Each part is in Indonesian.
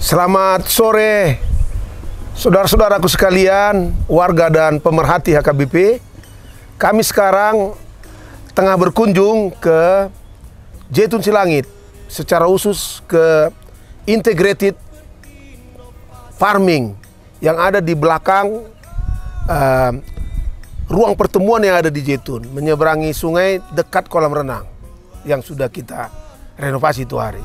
Selamat sore, saudara-saudaraku sekalian, warga dan pemerhati HKBP. Kami sekarang tengah berkunjung ke Jaytun Silangit, secara khusus ke integrated farming yang ada di belakang ruang pertemuan yang ada di Jaytun, menyeberangi sungai dekat kolam renang yang sudah kita renovasi itu hari.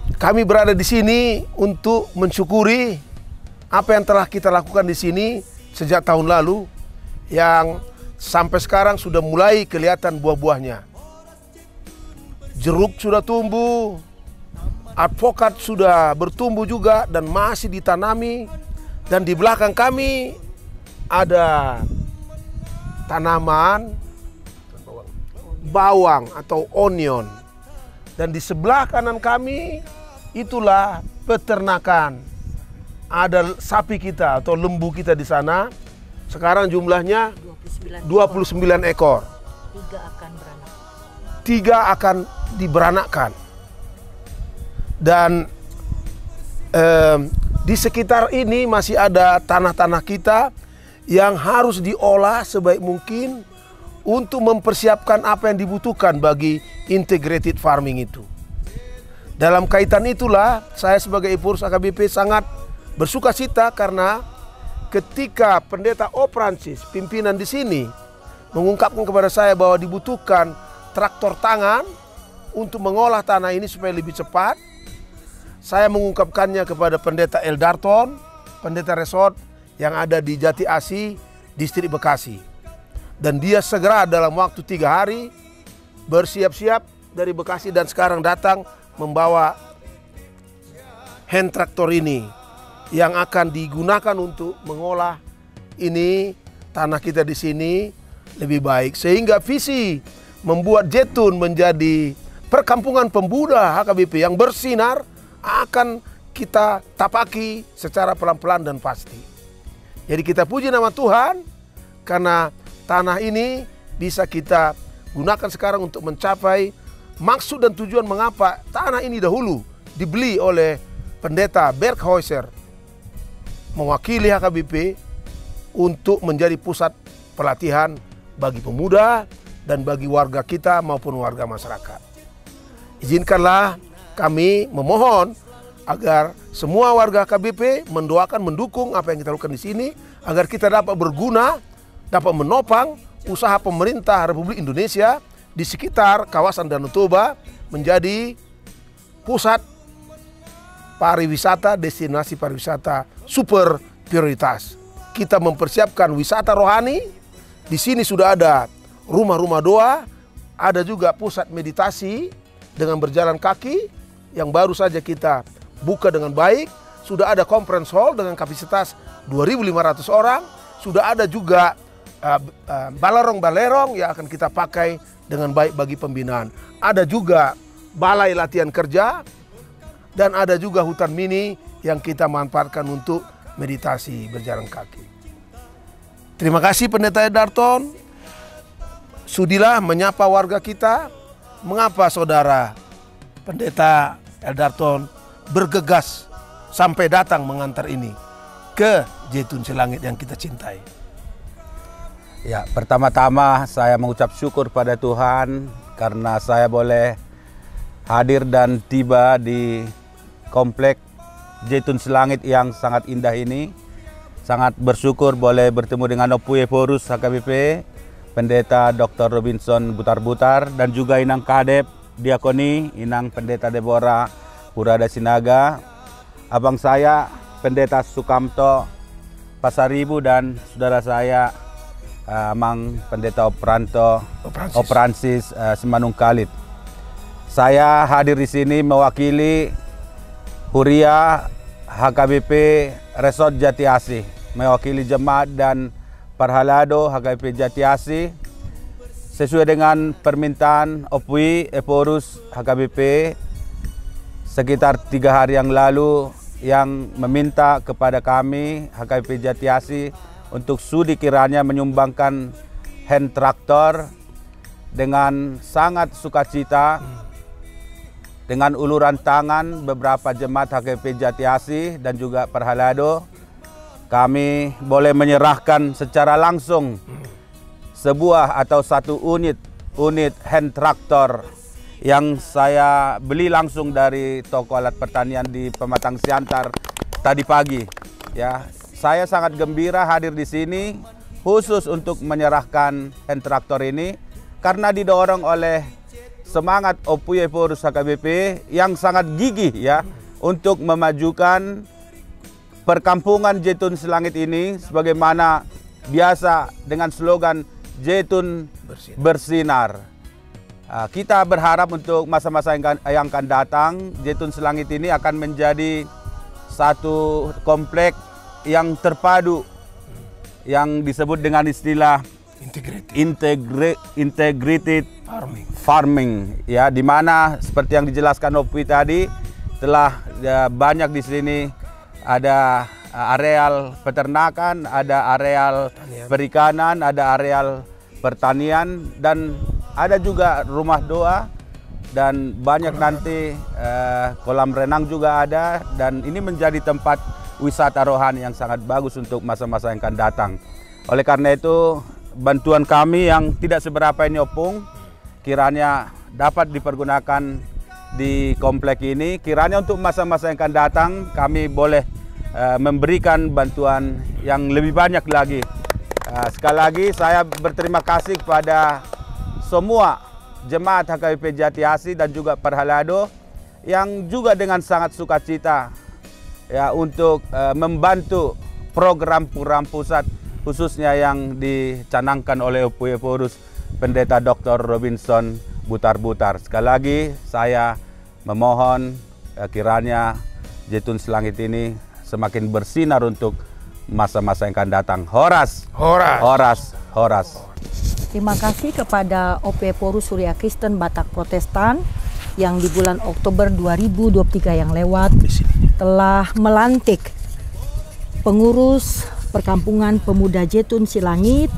Kami berada di sini untuk mensyukuri apa yang telah kita lakukan di sini sejak tahun lalu, yang sampai sekarang sudah mulai kelihatan buah-buahnya. Jeruk sudah tumbuh, alpukat sudah bertumbuh juga dan masih ditanami, dan di belakang kami ada tanaman bawang atau onion, dan di sebelah kanan kami itulah peternakan. Ada sapi kita atau lembu kita di sana. Sekarang jumlahnya 29 ekor. 3 akan beranak. 3 akan diberanakkan. Dan di sekitar ini masih ada tanah-tanah kita yang harus diolah sebaik mungkin untuk mempersiapkan apa yang dibutuhkan bagi integrated farming itu. Dalam kaitan itulah saya sebagai pengurus HKBP sangat bersuka cita karena ketika Pendeta O. Francis, pimpinan di sini, mengungkapkan kepada saya bahwa dibutuhkan traktor tangan untuk mengolah tanah ini supaya lebih cepat, saya mengungkapkannya kepada Pendeta Eldarton, pendeta resort yang ada di Jati Asih, distrik Bekasi. Dan dia segera dalam waktu 3 hari bersiap-siap dari Bekasi dan sekarang datang membawa hand traktor ini yang akan digunakan untuk mengolah ini tanah kita di sini lebih baik, sehingga visi membuat Jaytun menjadi perkampungan pemuda HKBP yang bersinar akan kita tapaki secara pelan-pelan dan pasti. Jadi kita puji nama Tuhan karena tanah ini bisa kita gunakan sekarang untuk mencapai maksud dan tujuan mengapa tanah ini dahulu dibeli oleh Pendeta Berghäuser mewakili HKBP untuk menjadi pusat pelatihan bagi pemuda dan bagi warga kita maupun warga masyarakat. Izinkanlah kami memohon agar semua warga HKBP mendoakan, mendukung apa yang kita lakukan di sini agar kita dapat berguna, dapat menopang usaha pemerintah Republik Indonesia di sekitar kawasan Danau Toba menjadi pusat pariwisata, destinasi pariwisata super prioritas. Kita mempersiapkan wisata rohani. Di sini sudah ada rumah-rumah doa, ada juga pusat meditasi dengan berjalan kaki yang baru saja kita buka dengan baik. Sudah ada conference hall dengan kapasitas 2.500 orang. Sudah ada juga balerong-balerong yang akan kita pakai dengan baik bagi pembinaan. Ada juga balai latihan kerja dan ada juga hutan mini yang kita manfaatkan untuk meditasi berjalan kaki. Terima kasih Pendeta Eldarton. Sudilah menyapa warga kita. Mengapa saudara Pendeta Eldarton bergegas sampai datang mengantar ini ke Jaytun Silangit yang kita cintai? Ya, pertama-tama saya mengucap syukur pada Tuhan karena saya boleh hadir dan tiba di komplek Jaytun Silangit yang sangat indah ini. Sangat bersyukur boleh bertemu dengan Opuye Porus HKBP, Pendeta Dr. Robinson Butar-Butar, dan juga Inang Kadep Diakoni, Inang Pendeta Deborah Purada Sinaga, abang saya Pendeta Sukamto Pasaribu, dan saudara saya Amang Pendeta O. Francis Semanung Kalit. Saya hadir di sini mewakili Huria HKBP Resort Jati Asih, mewakili jemaat dan Parhalado HKBP Jati Asih, sesuai dengan permintaan Opui Eporus HKBP sekitar 3 hari yang lalu, yang meminta kepada kami HKBP Jati Asih untuk sudi kiranya menyumbangkan hand traktor. Dengan sangat sukacita dengan uluran tangan beberapa jemaat HKBP Jati Asih dan juga Perhalado, kami boleh menyerahkan secara langsung sebuah atau satu unit hand traktor yang saya beli langsung dari toko alat pertanian di Pematang Siantar tadi pagi. Ya, saya sangat gembira hadir di sini khusus untuk menyerahkan hand traktor ini karena didorong oleh semangat Opuye Porus HKBP yang sangat gigih ya untuk memajukan perkampungan Jetun Selangit ini sebagaimana biasa dengan slogan Jetun bersinar. Kita berharap untuk masa-masa yang akan datang, Jetun Selangit ini akan menjadi satu komplek yang terpadu yang disebut dengan istilah integrated farming ya, di mana seperti yang dijelaskan Opi tadi telah banyak di sini ada areal peternakan, ada areal perikanan, ada areal pertanian, dan ada juga rumah doa, dan banyak nanti kolam renang juga ada, dan ini menjadi tempat wisata rohani yang sangat bagus untuk masa-masa yang akan datang. Oleh karena itu, bantuan kami yang tidak seberapa ini Opung, kiranya dapat dipergunakan di komplek ini. Kiranya untuk masa-masa yang akan datang, kami boleh memberikan bantuan yang lebih banyak lagi. Sekali lagi saya berterima kasih kepada semua jemaat HKBP Jati Asih dan juga Perhalado yang juga dengan sangat sukacita ya untuk membantu program-program pusat khususnya yang dicanangkan oleh Opuye Porus Pendeta Dr. Robinson Butar-Butar. Sekali lagi saya memohon kiranya Jetun Selangit ini semakin bersinar untuk masa-masa yang akan datang. Horas. Terima kasih kepada Opuye Porus Surya Kristen Batak Protestan yang di bulan Oktober 2023 yang lewat telah melantik pengurus Perkampungan Pemuda Jetun Selangit,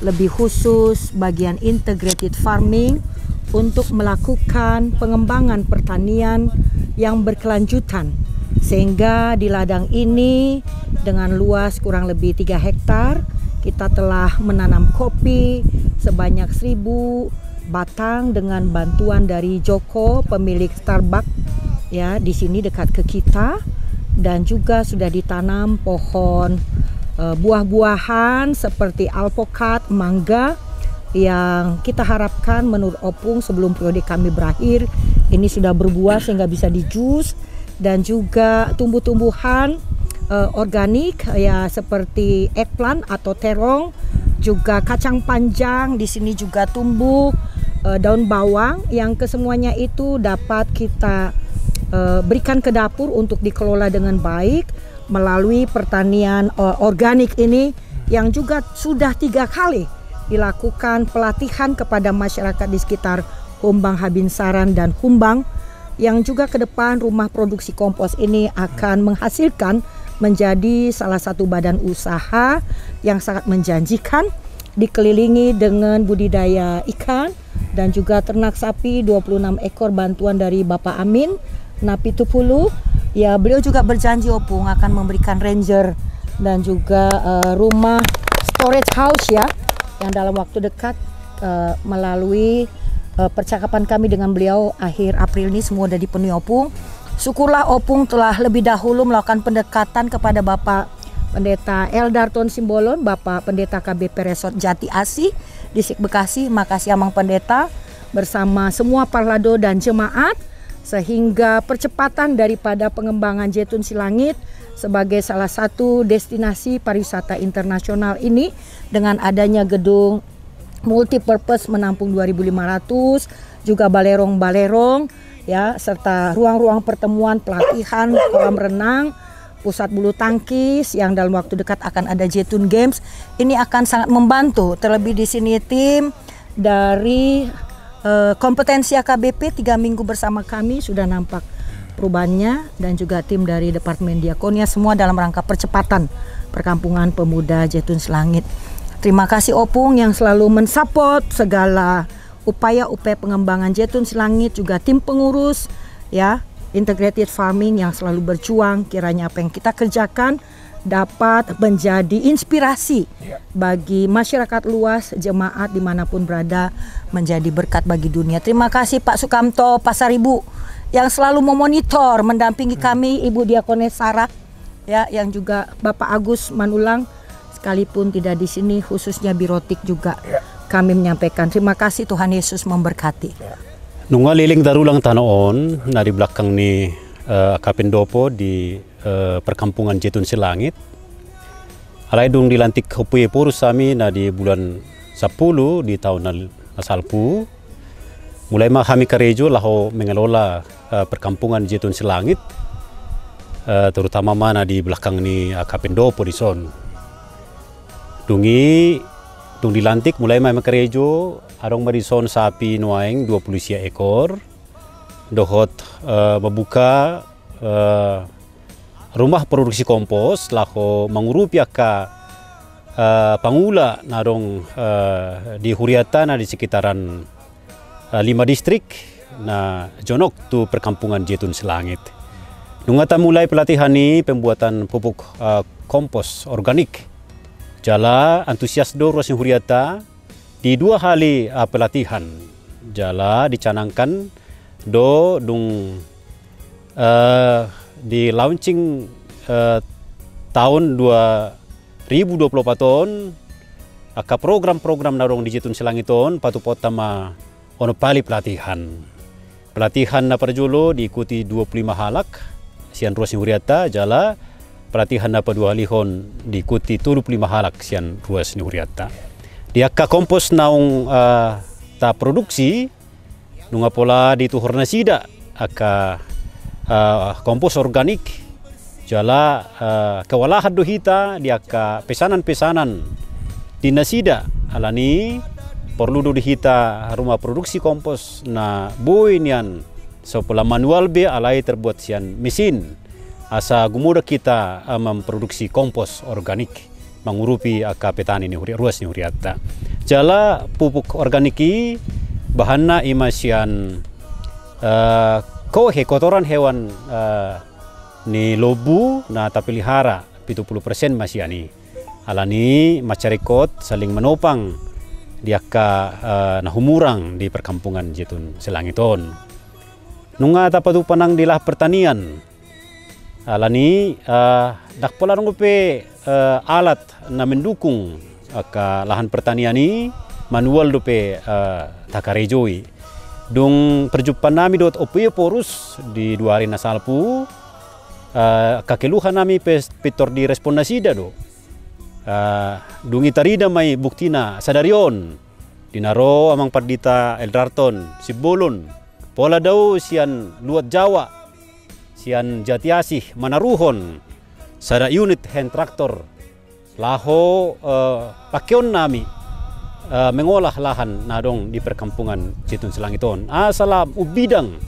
lebih khusus bagian integrated farming, untuk melakukan pengembangan pertanian yang berkelanjutan, sehingga di ladang ini dengan luas kurang lebih 3 hektar kita telah menanam kopi sebanyak 1000 batang dengan bantuan dari Joko, pemilik Starbucks ya, di sini dekat ke kita, dan juga sudah ditanam pohon buah-buahan seperti alpukat, mangga, yang kita harapkan menurut Opung sebelum periode kami berakhir ini sudah berbuah sehingga bisa dijus, dan juga tumbuh-tumbuhan organik ya seperti eggplant atau terong, juga kacang panjang, di sini juga tumbuh daun bawang yang kesemuanya itu dapat kita berikan ke dapur untuk dikelola dengan baik melalui pertanian organik ini, yang juga sudah 3 kali dilakukan pelatihan kepada masyarakat di sekitar Humbang Habinsaran dan Humbang, yang juga ke depan rumah produksi kompos ini akan menghasilkan menjadi salah satu badan usaha yang sangat menjanjikan, dikelilingi dengan budidaya ikan dan juga ternak sapi 26 ekor bantuan dari Bapak Amin Napitupulu. Ya, beliau juga berjanji Opung akan memberikan ranger dan juga rumah storage house ya, yang dalam waktu dekat melalui percakapan kami dengan beliau akhir April ini semua sudah dipenuhi Opung. Syukurlah Opung telah lebih dahulu melakukan pendekatan kepada Bapak Pendeta Eldarton Simbolon, Bapak Pendeta KBP Resort Jati Asih Distrik Bekasi. Makasih Amang Pendeta bersama semua parlado dan jemaat, sehingga percepatan daripada pengembangan Jetun Selangit sebagai salah satu destinasi pariwisata internasional ini dengan adanya gedung multipurpose menampung 2.500, juga balerong-balerong ya, serta ruang-ruang pertemuan, pelatihan, kolam renang, pusat bulu tangkis yang dalam waktu dekat akan ada Jetun Games. Ini akan sangat membantu, terlebih di sini tim dari kompetensi AKBP 3 minggu bersama kami sudah nampak perubahannya, dan juga tim dari Departemen Diakonia, semua dalam rangka percepatan Perkampungan Pemuda Jetun Selangit. Terima kasih Opung yang selalu mensupport segala upaya-upaya pengembangan Jetun Selangit, juga tim pengurus ya, integrated farming yang selalu berjuang, kiranya apa yang kita kerjakan dapat menjadi inspirasi bagi masyarakat luas, jemaat dimanapun berada, menjadi berkat bagi dunia. Terima kasih Pak Sukamto Pasaribu yang selalu memonitor, mendampingi kami, Ibu Diakones Sarah, ya, yang juga Bapak Agus Manulang, sekalipun tidak di sini, khususnya Birotik juga kami menyampaikan terima kasih. Tuhan Yesus memberkati. Nunga liling darulang tanaon na di belakang ni Kapendopo di perkampungan Jetun Selangit. Alai dung dilantik Hopuye Porus kami na di bulan 10 di tahun asalpu. Mulai mah kami karejo laho mengelola perkampungan Jetun Selangit, terutama mana di belakang ni Kapendopo di son. Dung dilantik mulai mah karejo arong marison sapi nuaing 20 ekor. Dohot membuka rumah produksi kompos laho mengurupi ka pangula narong di Huriata na di sekitaran 5 distrik na jonok tu perkampungan Jetun Selangit. Nungata mulai pelatihan ni pembuatan pupuk kompos organik. Jala antusias do Ruas Huriata di 2 kali pelatihan. Jala dicanangkan do dung di launching tahun 2024 ton aka program-program narong di Jetun Selangit ton patupot tama ono pali pelatihan na perjulo diikuti 25 halak sian Ruas Huriata. Jala pelatihan na pa 2 halihon diikuti 25 halak sian Ruas Huriata. Di aka kompos naung ta produksi nunga pola di tuhorna sida aka kompos organik. Jala kewalahan dohita di aka pesanan-pesanan di nasida alani perlu dohita rumah produksi kompos na boy nian so pola manual be alai terbuat sian mesin asa gumuda kita memproduksi kompos organik mengurupi aka petani ni Ruas ni Huriata. Jala pupuk organiki bahanna imasian kotoran hewan ni lobu na tapilihara 70% masih ani alani masyarakat saling menopang diaka nahumurang di perkampungan Jetun Selangiton. Nunga tapatu panang dilah pertanian alani dak pola pe alat na mendukung aka lahan pertanian ni manual dope takarejoi. Dung perjumpaan nami dot Hopuye Porus di 2 hari nasalpu kakeluhan nami petor di respon nasida do. Dung itarida may buktina sadarion dinaro amang pardita Eldarton Sibolon pola daw sian luat Jawa sian Jatiasih Manaruhon sada unit hand traktor laho pakeon nami mengolah lahan nadong di perkampungan Jetun Selangiton. Asalam ubidang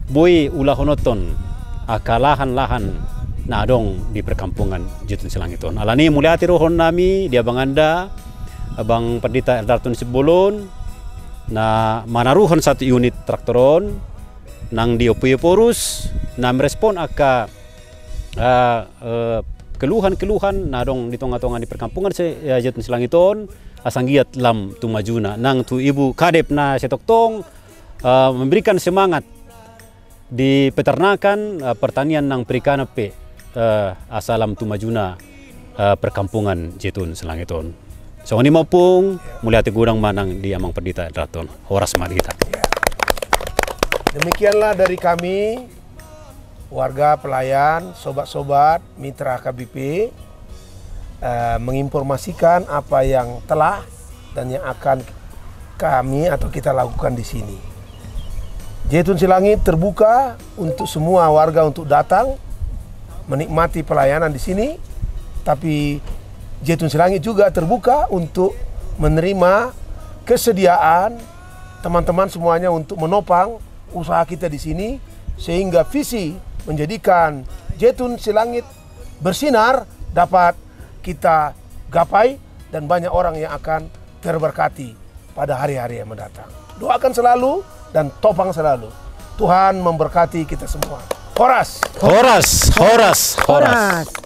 boy ulahonoton akalahan-lahan nadong di perkampungan Jetun Selangiton. Alani mulai atirohon nami di abang anda abang Perdita Eldarton Sibolon na manaruhon 1 unit traktoron nang di Hopuye Porus na merespon aka keluhan-keluhan nadong di tonga-tonga di perkampungan Jetun Selangiton asanggiat lam tumajuna nang tu ibu kadep na setoktong memberikan semangat di peternakan pertanian nang perikanan pe asalam tumajuna perkampungan Jetun Selangiton. So ini maupung mulai gudang manang di amang Perdita Eldarton horas madita. Demikianlah dari kami warga pelayan, sobat-sobat mitra KBP menginformasikan apa yang telah dan yang akan kami atau kita lakukan di sini. Jetun Selangit terbuka untuk semua warga untuk datang menikmati pelayanan di sini, tapi Jetun Selangit juga terbuka untuk menerima kesediaan teman-teman semuanya untuk menopang usaha kita di sini sehingga visi menjadikan Jetun Selangit bersinar dapat kita gapai dan banyak orang yang akan terberkati pada hari-hari yang mendatang. Doakan selalu dan topang selalu. Tuhan memberkati kita semua. Horas. Horas, horas, horas.